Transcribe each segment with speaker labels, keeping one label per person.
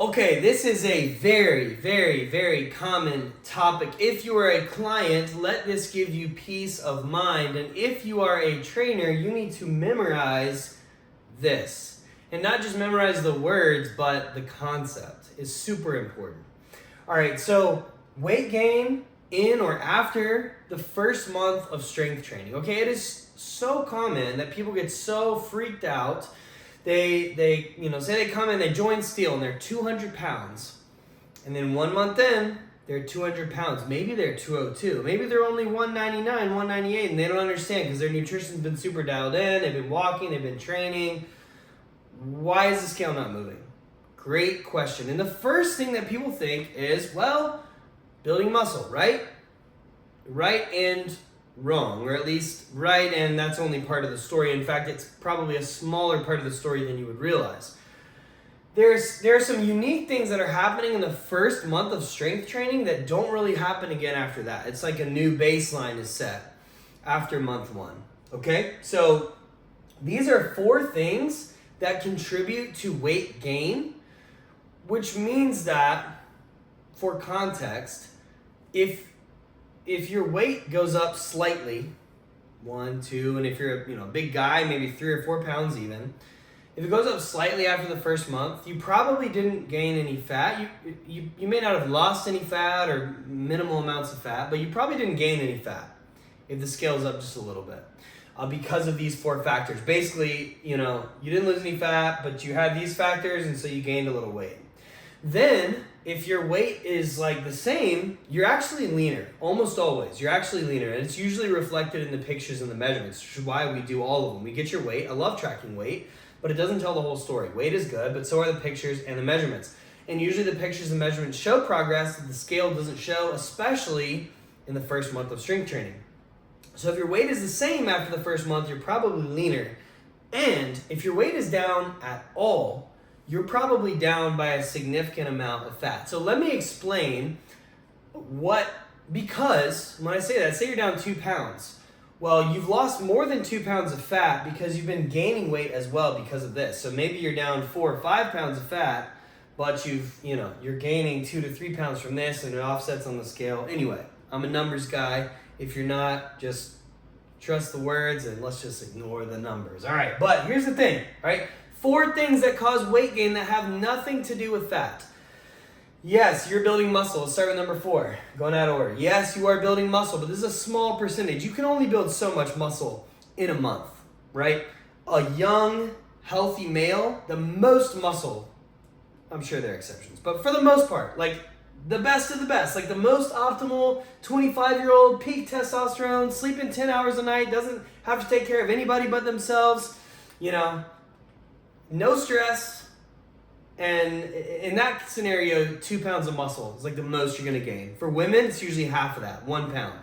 Speaker 1: Okay, this is a very, very, very common topic. If you are a client, let this give you peace of mind. And if you are a trainer, you need to memorize this. And not just memorize the words, but the concept is super important. All right, so weight gain in or after the first month of strength training. Okay, it is so common that people get so freaked out. They say they come in, they join Steel and they're 200 pounds. And then 1 month in, they're 200 pounds. Maybe they're 202. Maybe they're only 199, 198, and they don't understand because their nutrition's been super dialed in. They've been walking, they've been training. Why is the scale not moving? Great question. And the first thing that people think is, well, building muscle, right? Right and wrong, or at least right, and that's only part of the story. In fact, it's probably a smaller part of the story than you would realize. There are some unique things that are happening in the first month of strength training that don't really happen again after that. It's like a new baseline is set after month 1. Okay, so these are 4 things that contribute to weight gain, which means that, for context, if your weight goes up slightly, 1, 2, and if you're a big guy, maybe 3 or 4 pounds even, if it goes up slightly after the first month, you probably didn't gain any fat. You may not have lost any fat or minimal amounts of fat, but you probably didn't gain any fat if the scale's up just a little bit because of these 4 factors. Basically, you didn't lose any fat, but you had these factors, and so you gained a little weight. Then, if your weight is like the same, you're actually leaner. Almost always, you're actually leaner. And it's usually reflected in the pictures and the measurements, which is why we do all of them. We get your weight. I love tracking weight, but it doesn't tell the whole story. Weight is good, but so are the pictures and the measurements. And usually the pictures and measurements show progress that the scale doesn't show, especially in the first month of strength training. So if your weight is the same after the first month, you're probably leaner. And if your weight is down at all, you're probably down by a significant amount of fat. So let me explain because when I say that, say you're down 2 pounds. Well, you've lost more than 2 pounds of fat because you've been gaining weight as well because of this. So maybe you're down 4 or 5 pounds of fat, but you're gaining 2 to 3 pounds from this and it offsets on the scale. Anyway, I'm a numbers guy. If you're not, just trust the words and let's just ignore the numbers. All right, but here's the thing, all right? 4 things that cause weight gain that have nothing to do with fat. Yes, you're building muscle. Let's start with number 4. Going out of order. Yes, you are building muscle, but this is a small percentage. You can only build so much muscle in a month, right? A young, healthy male, the most muscle, I'm sure there are exceptions, but for the most part, like the best of the best, like the most optimal 25-year-old, peak testosterone, sleeping 10 hours a night, doesn't have to take care of anybody but themselves, no stress, and in that scenario, 2 pounds of muscle is like the most you're gonna gain. For women, it's usually half of that, 1 pound,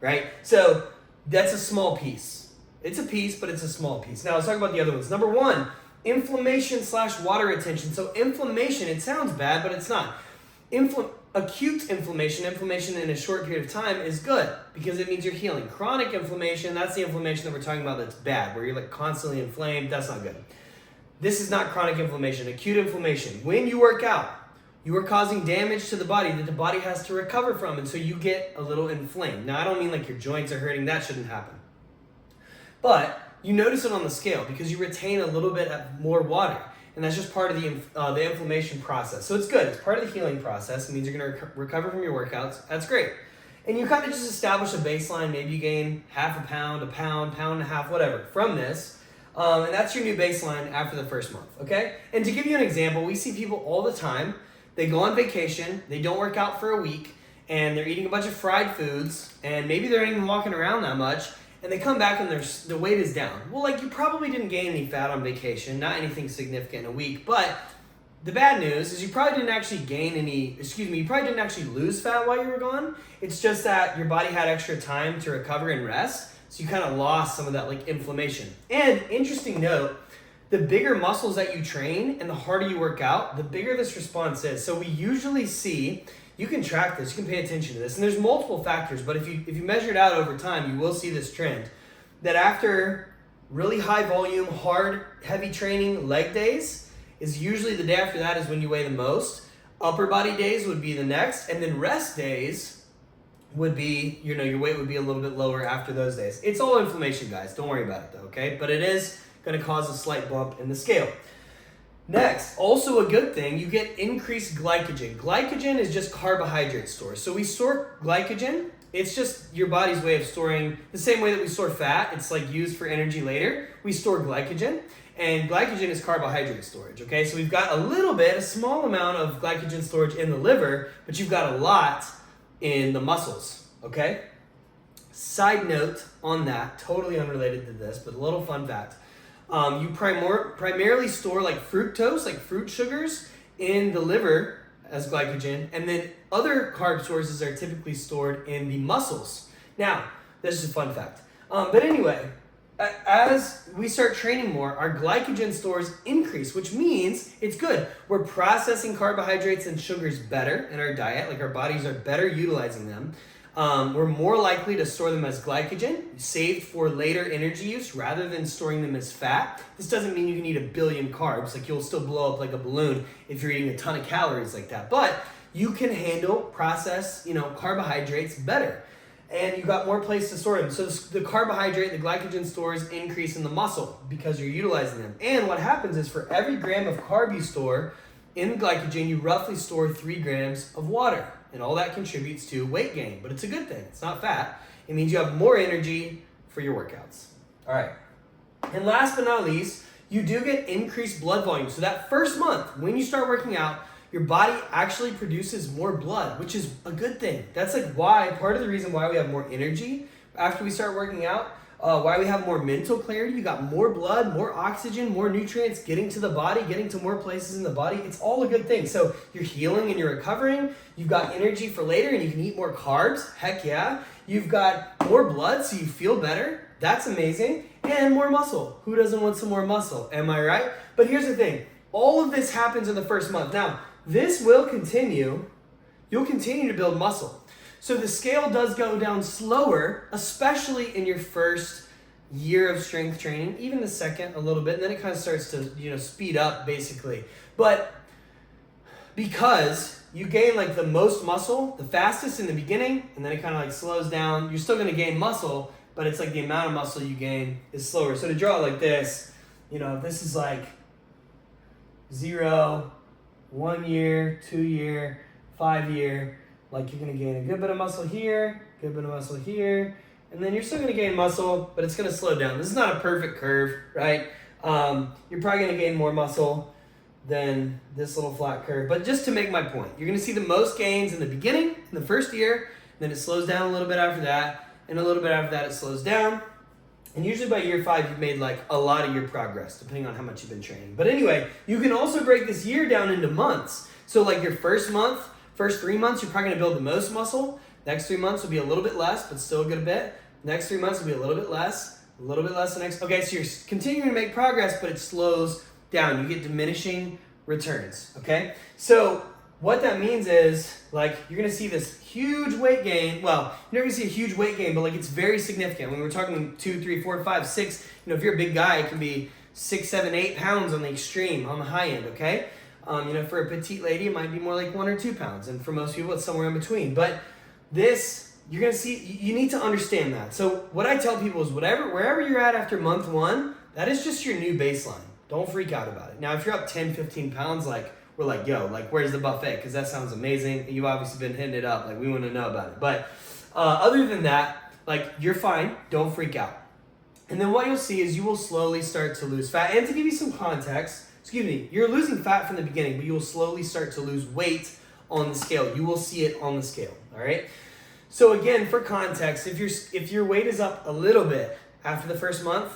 Speaker 1: right? So that's a small piece. It's a piece, but it's a small piece. Now let's talk about the other ones. Number 1, inflammation/water retention. So inflammation, it sounds bad, but it's not. Acute inflammation in a short period of time is good because it means you're healing. Chronic inflammation, that's the inflammation that we're talking about that's bad, where you're like constantly inflamed, that's not good. This is not chronic inflammation. Acute inflammation. When you work out, you are causing damage to the body that the body has to recover from, and so you get a little inflamed. Now, I don't mean like your joints are hurting. That shouldn't happen. But you notice it on the scale because you retain a little bit more water, and that's just part of the inflammation process. So it's good. It's part of the healing process. It means you're going to recover from your workouts. That's great. And you kind of just establish a baseline. Maybe you gain half a pound, pound and a half, whatever, from this. And that's your new baseline after the first month, okay? And to give you an example, we see people all the time. They go on vacation, they don't work out for a week, and they're eating a bunch of fried foods, and maybe they're not even walking around that much, and they come back and their weight is down. Well, like, you probably didn't gain any fat on vacation, not anything significant in a week, but the bad news is you probably didn't actually lose fat while you were gone. It's just that your body had extra time to recover and rest. So you kind of lost some of that like inflammation. And interesting note, the bigger muscles that you train and the harder you work out, the bigger this response is. So we usually see, you can track this, you can pay attention to this, and there's multiple factors, but if you measure it out over time, you will see this trend that after really high volume, hard, heavy training leg days, is usually the day after that is when you weigh the most. Upper body days would be the next, and then rest days would be, your weight would be a little bit lower after those days. It's all inflammation, guys. Don't worry about it though, okay? But it is going to cause a slight bump in the scale. Next, also a good thing, you get increased glycogen. Glycogen is just carbohydrate stores. So we store glycogen. It's just your body's way of storing, the same way that we store fat. It's like used for energy later. We store glycogen, and glycogen is carbohydrate storage, okay? So we've got a small amount of glycogen storage in the liver, but you've got a lot in the muscles, okay? Side note on that, totally unrelated to this, but a little fun fact. You primarily store like fructose, like fruit sugars, in the liver as glycogen, and then other carb sources are typically stored in the muscles. Now, this is a fun fact. But anyway, as we start training more, our glycogen stores increase, which means it's good. We're processing carbohydrates and sugars better in our diet, like our bodies are better utilizing them. We're more likely to store them as glycogen, saved for later energy use rather than storing them as fat. This doesn't mean you can eat 1 billion carbs, like you'll still blow up like a balloon if you're eating a ton of calories like that. But you can process, carbohydrates better. And you got more place to store them. So the carbohydrate, the glycogen stores increase in the muscle because you're utilizing them. And what happens is for every gram of carb you store in glycogen, you roughly store 3 grams of water. And all that contributes to weight gain, but it's a good thing. It's not fat. It means you have more energy for your workouts. All right. And last but not least, you do get increased blood volume. So that first month, when you start working out, your body actually produces more blood, which is a good thing. That's like part of the reason why we have more energy after we start working out, why we have more mental clarity. You got more blood, more oxygen, more nutrients getting to the body, getting to more places in the body. It's all a good thing. So you're healing and you're recovering. You've got energy for later and you can eat more carbs. Heck yeah. You've got more blood so you feel better. That's amazing. And more muscle. Who doesn't want some more muscle? Am I right? But here's the thing. All of this happens in the first month. Now, this will continue. You'll continue to build muscle. So the scale does go down slower, especially in your first year of strength training, even the second a little bit, and then it kind of starts to, speed up basically. But because you gain like the most muscle, the fastest in the beginning, and then it kind of like slows down, you're still going to gain muscle, but it's like the amount of muscle you gain is slower. So to draw it like this, this is like 0, 1 year, 2 year, 5 year. Like you're going to gain a good bit of muscle here, good bit of muscle here, and then you're still going to gain muscle, but it's going to slow down. This is not a perfect curve, right? You're probably going to gain more muscle than this little flat curve. But just to make my point, you're going to see the most gains in the beginning, in the first year, then it slows down a little bit after that, and a little bit after that it slows down. And usually by year 5, you've made like a lot of your progress, depending on how much you've been training. But anyway, you can also break this year down into months. So like your first 3 months, you're probably going to build the most muscle. Next 3 months will be a little bit less, but still a good bit. Next 3 months will be a little bit less the next. Okay, so you're continuing to make progress, but it slows down. You get diminishing returns, okay? So what that means is, like, you're going to see this huge weight gain. Well, you're not going to see a huge weight gain, but, like, it's very significant. When we're talking 2, 3, 4, 5, 6, if you're a big guy, it can be 6, 7, 8 pounds on the extreme, on the high end, okay? For a petite lady, it might be more like 1 or 2 pounds. And for most people, it's somewhere in between. But this, you're going to see, you need to understand that. So what I tell people is wherever you're at after month 1, that is just your new baseline. Don't freak out about it. Now, if you're up 10, 15 pounds, like, we're like, yo, like, where's the buffet? Because that sounds amazing. You've obviously been hitting it up. Like, we want to know about it. But other than that, like, you're fine. Don't freak out. And then what you'll see is you will slowly start to lose fat. And to give you some context, you're losing fat from the beginning, but you will slowly start to lose weight on the scale. You will see it on the scale, all right? So again, for context, if your weight is up a little bit after the first month,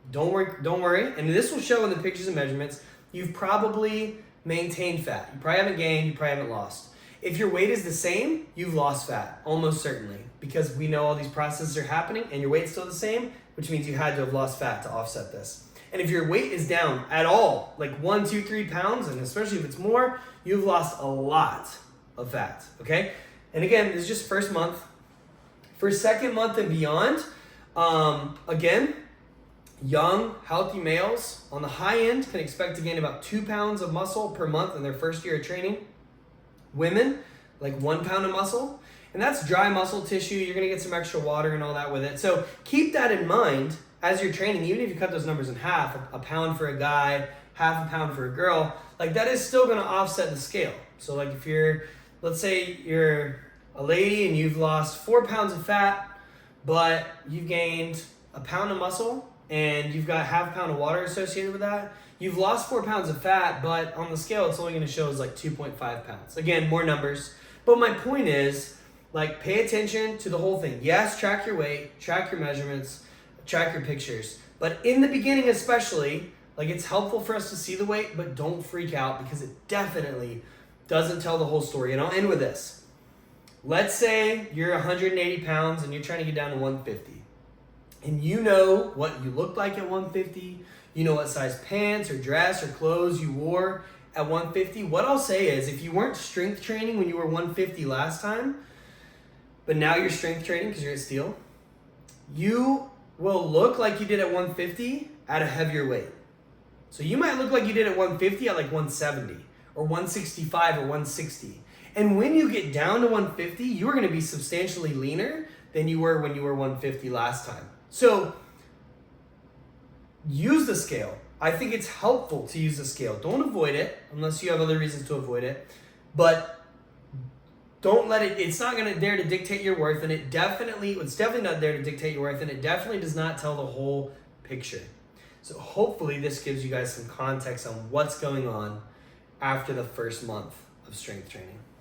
Speaker 1: don't worry. And this will show in the pictures and measurements. You've probably maintained fat. You probably haven't gained, you probably haven't lost. If your weight is the same, you've lost fat, almost certainly, because we know all these processes are happening and your weight's still the same, which means you had to have lost fat to offset this. And if your weight is down at all, like 1, 2, 3 pounds, and especially if it's more, you've lost a lot of fat, okay? And again, this is just first month. For second month and beyond, again, Young, healthy males on the high end can expect to gain about 2 pounds of muscle per month in their first year of training. Women, like 1 pound of muscle. And that's dry muscle tissue. You're going to get some extra water and all that with it. So keep that in mind as you're training. Even if you cut those numbers in half, a pound for a guy, half a pound for a girl, like that is still going to offset the scale. So like if you're, let's say you're a lady and you've lost 4 pounds of fat, but you've gained a pound of muscle and you've got half a pound of water associated with that, you've lost 4 pounds of fat, but on the scale it's only going to show as like 2.5 pounds. Again, more numbers. But my point is, like, pay attention to the whole thing. Yes, track your weight, track your measurements, track your pictures. But in the beginning especially, like, it's helpful for us to see the weight, but don't freak out because it definitely doesn't tell the whole story. And I'll end with this. Let's say you're 180 pounds and you're trying to get down to 150. And you know what you looked like at 150. You know what size pants or dress or clothes you wore at 150. What I'll say is, if you weren't strength training when you were 150 last time, but now you're strength training because you're at Steel, you will look like you did at 150 at a heavier weight. So you might look like you did at 150 at like 170 or 165 or 160. And when you get down to 150, you're going to be substantially leaner than you were when you were 150 last time. So use the scale. I think it's helpful to use the scale. Don't avoid it unless you have other reasons to avoid it. But don't let it, it's not going to dare to dictate your worth, and it's definitely not there to dictate your worth, and it definitely does not tell the whole picture. So hopefully this gives you guys some context on what's going on after the first month of strength training.